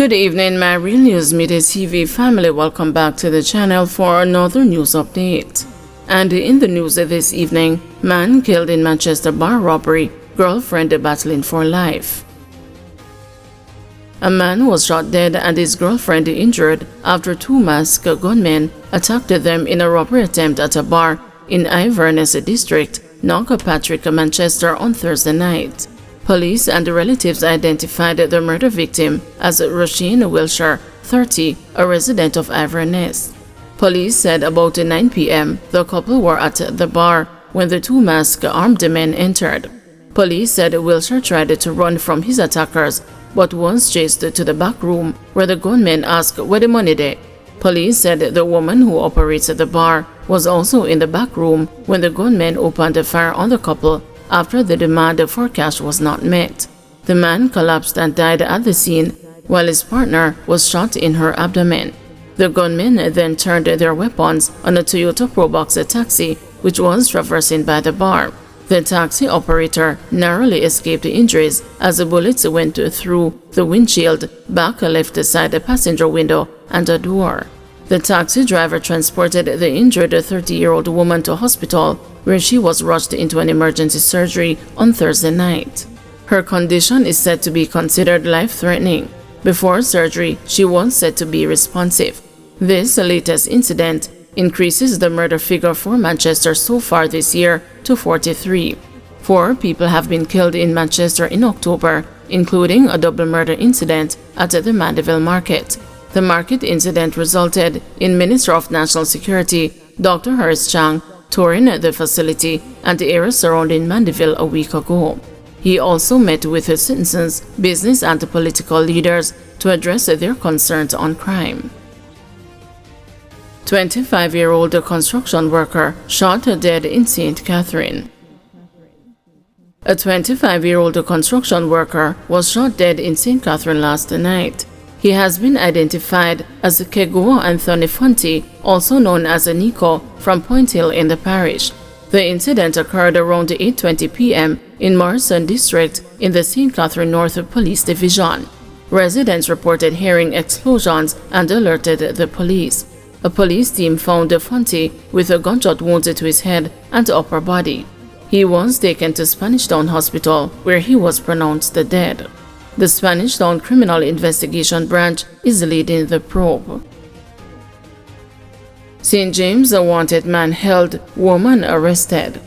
Good evening, my Real News Midday TV family. Welcome back to the channel for another news update. And in the news this evening, man killed in Manchester bar robbery, girlfriend battling for life. A man was shot dead and his girlfriend injured after two masked gunmen attacked them in a robbery attempt at a bar in Inverness district, Knockpatrick, Manchester on Thursday night. Police and relatives identified the murder victim as Roisin Wilshire, 30, a resident of Inverness. Police said about 9 p.m. the couple were at the bar when the two masked armed men entered. Police said Wilshire tried to run from his attackers but was chased to the back room where the gunmen asked where the money dey. Police said the woman who operates the bar was also in the back room when the gunmen opened fire on the couple after the demand for cash was not met. The man collapsed and died at the scene, while his partner was shot in her abdomen. The gunmen then turned their weapons on a Toyota Probox taxi which was traversing by the bar. The taxi operator narrowly escaped injuries as the bullets went through the windshield, back left side passenger window, and a door. The taxi driver transported the injured 30-year-old woman to hospital, where she was rushed into an emergency surgery on Thursday night. Her condition is said to be considered life-threatening. Before surgery, she was said to be responsive. This latest incident increases the murder figure for Manchester so far this year to 43. 4 people have been killed in Manchester in October, including a double murder incident at the Mandeville Market. The market incident resulted in Minister of National Security Dr. Harris Chang touring the facility and the area surrounding Mandeville a week ago. He also met with citizens, business and political leaders to address their concerns on crime. 25-year-old construction worker shot dead in St. Catherine. A 25-year-old construction worker was shot dead in St. Catherine last night. He has been identified as Kego Anthony Fonte, also known as Nico, from Point Hill in the parish. The incident occurred around 8:20 p.m. in Morrison District in the St. Catherine North Police Division. Residents reported hearing explosions and alerted the police. A police team found Fonte with a gunshot wound to his head and upper body. He was taken to Spanish Town Hospital, where he was pronounced dead. The Spanish Town Criminal Investigation Branch is leading the probe. St. James, a wanted man held, woman arrested.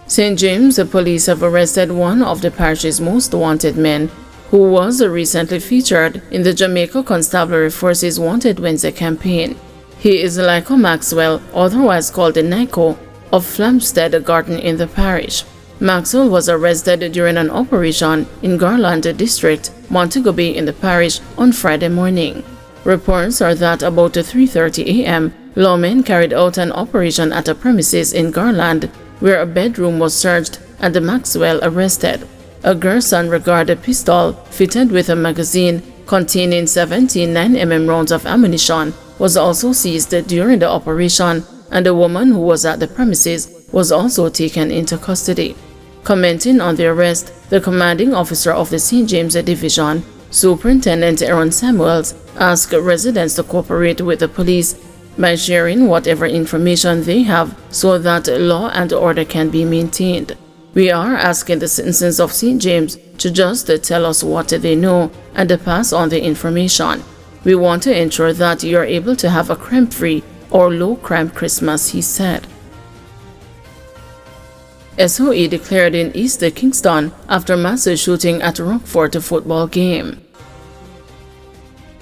St. James police have arrested one of the parish's most wanted men, who was recently featured in the Jamaica Constabulary Force's Wanted Wednesday campaign. He is Lyco Maxwell, otherwise called the Nico, of Flamstead Garden in the parish. Maxwell was arrested during an operation in Garland District, Montego Bay in the parish on Friday morning. Reports are that about 3:30 a.m., lawmen carried out an operation at a premises in Garland where a bedroom was searched and Maxwell arrested. A Gerson regard pistol fitted with a magazine containing 17 9mm rounds of ammunition was also seized during the operation, and a woman who was at the premises was also taken into custody. Commenting on the arrest, the commanding officer of the St. James Division, Superintendent Aaron Samuels, asked residents to cooperate with the police by sharing whatever information they have so that law and order can be maintained. We are asking the citizens of St. James to just tell us what they know and pass on the information. We want to ensure that you are able to have a crime-free or low-crime Christmas, he said. SOE declared in East Kingston after massive shooting at Rockford football game.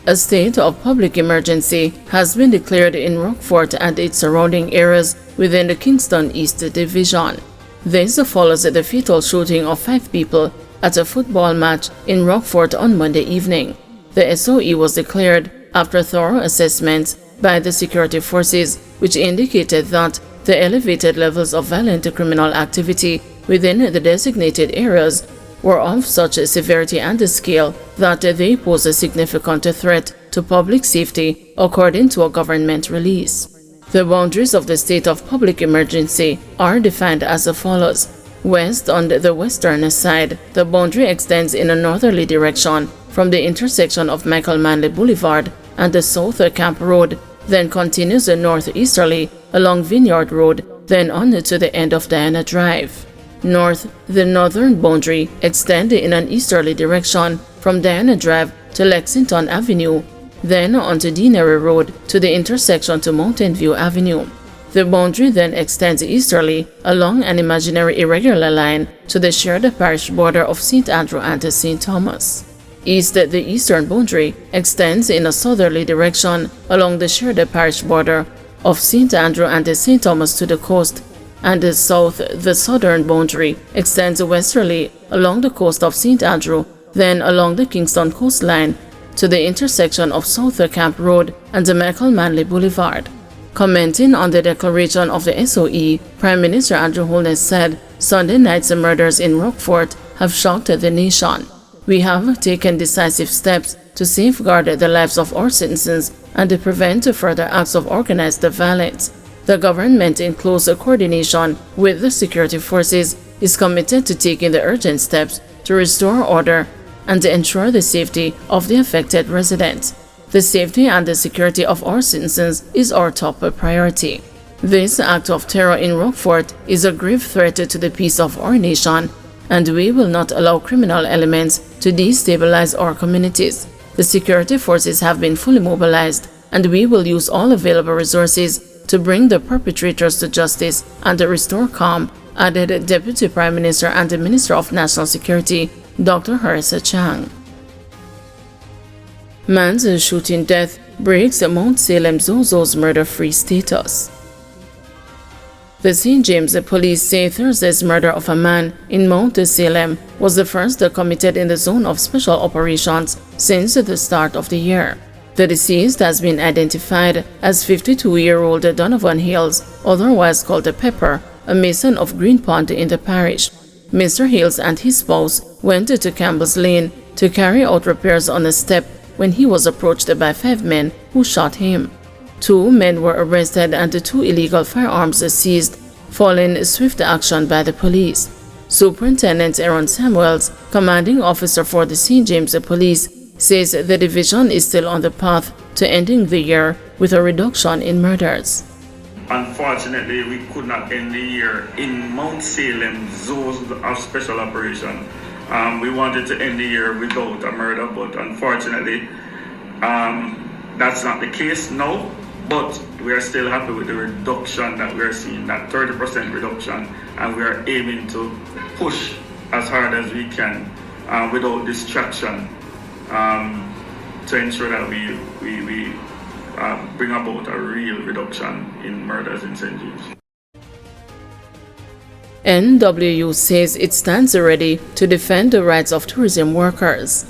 A state of public emergency has been declared in Rockford and its surrounding areas within the Kingston East Division. This follows the fatal shooting of 5 people at a football match in Rockford on Monday evening. The SOE was declared after thorough assessments by the security forces, which indicated that the elevated levels of violent criminal activity within the designated areas were of such severity and scale that they pose a significant threat to public safety, according to a government release. The boundaries of the state of public emergency are defined as follows. West on the western side, the boundary extends in a northerly direction from the intersection of Michael Manley Boulevard and the South Camp Road, then continues northeasterly along Vineyard Road, then on to the end of Diana Drive. North, the northern boundary extends in an easterly direction from Diana Drive to Lexington Avenue, then onto Deanery Road to the intersection to Mountain View Avenue. The boundary then extends easterly along an imaginary irregular line to the shared parish border of St. Andrew and St. Thomas. East, the eastern boundary extends in a southerly direction along the shared parish border of St. Andrew and St. Thomas to the coast, and south, the southern boundary extends westerly along the coast of St. Andrew, then along the Kingston coastline to the intersection of South Camp Road and the Michael Manley Boulevard. Commenting on the declaration of the SOE, Prime Minister Andrew Holness said, Sunday night's murders in Rockfort have shocked the nation. We have taken decisive steps to safeguard the lives of our citizens and to prevent further acts of organized violence. The government, in close coordination with the security forces, is committed to taking the urgent steps to restore order and to ensure the safety of the affected residents. The safety and the security of our citizens is our top priority. This act of terror in Rockfort is a grave threat to the peace of our nation, and we will not allow criminal elements to destabilize our communities. The security forces have been fully mobilized, and we will use all available resources to bring the perpetrators to justice and to restore calm, added Deputy Prime Minister and the Minister of National Security, Dr. Horace Chang. Man's shooting death breaks Mount Salem Zozo's murder-free status. The St. James police say Thursday's murder of a man in Mount Salem was the first committed in the zone of special operations since the start of the year. The deceased has been identified as 52-year-old Donovan Hills, otherwise called Pepper, a mason of Green Pond in the parish. Mr. Hills and his spouse went to Campbell's Lane to carry out repairs on a step when he was approached by 5 men who shot him. 2 men were arrested and 2 illegal firearms seized, following swift action by the police. Superintendent Aaron Samuels, commanding officer for the St. James Police, says the division is still on the path to ending the year with a reduction in murders. Unfortunately, we could not end the year in Mount Salem zone of special operation. We wanted to end the year without a murder, but unfortunately, that's not the case now. But we are still happy with the reduction that we are seeing, that 30% reduction, and we are aiming to push as hard as we can without distraction to ensure that we bring about a real reduction in murders in St. James. NWU says it stands ready to defend the rights of tourism workers.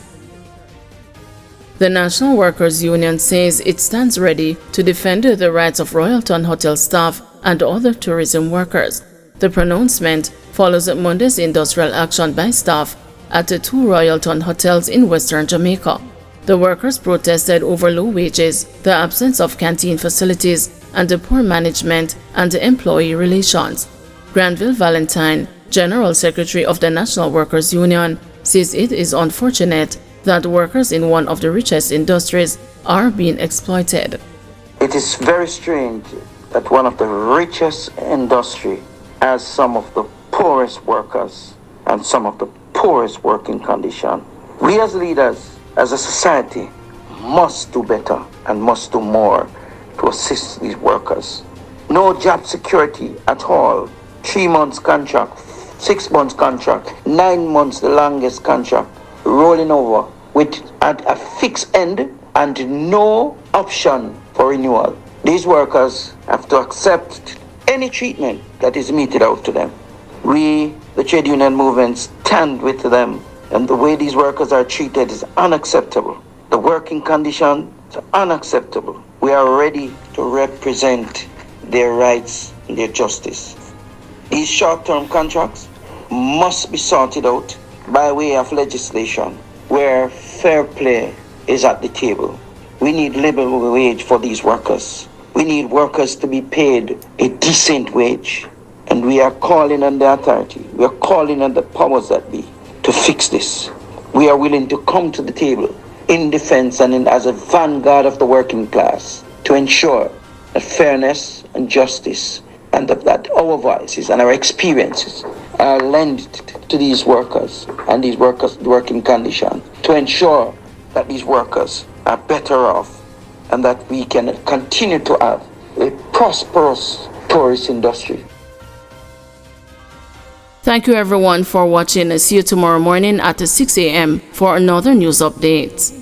The National Workers Union says it stands ready to defend the rights of Royalton Hotel staff and other tourism workers. The pronouncement follows Monday's industrial action by staff at the 2 Royalton hotels in western Jamaica. The workers protested over low wages, the absence of canteen facilities, and the poor management and employee relations. Granville Valentine, General Secretary of the National Workers Union, says it is unfortunate that workers in one of the richest industries are being exploited. It is very strange that one of the richest industry has some of the poorest workers and some of the poorest working conditions. We as leaders, as a society, must do better and must do more to assist these workers. No job security at all. 3 months contract, 6 months contract, 9 months the longest contract, rolling over with at a fixed end and no option for renewal. These workers have to accept any treatment that is meted out to them. We, the trade union movement, stand with them, and the way these workers are treated is unacceptable. The working conditions are unacceptable. We are ready to represent their rights and their justice. These short-term contracts must be sorted out by way of legislation where fair play is at the table. We need livable wage for these workers. We need workers to be paid a decent wage. And we are calling on the authority, we are calling on the powers that be to fix this. We we are willing to come to the table in defense and as a vanguard of the working class to ensure that fairness and justice and that our voices and our experiences are lent to these workers and these workers' working conditions to ensure that these workers are better off and that we can continue to have a prosperous tourist industry. Thank you everyone for watching. See you tomorrow morning at 6 a.m. for another news update.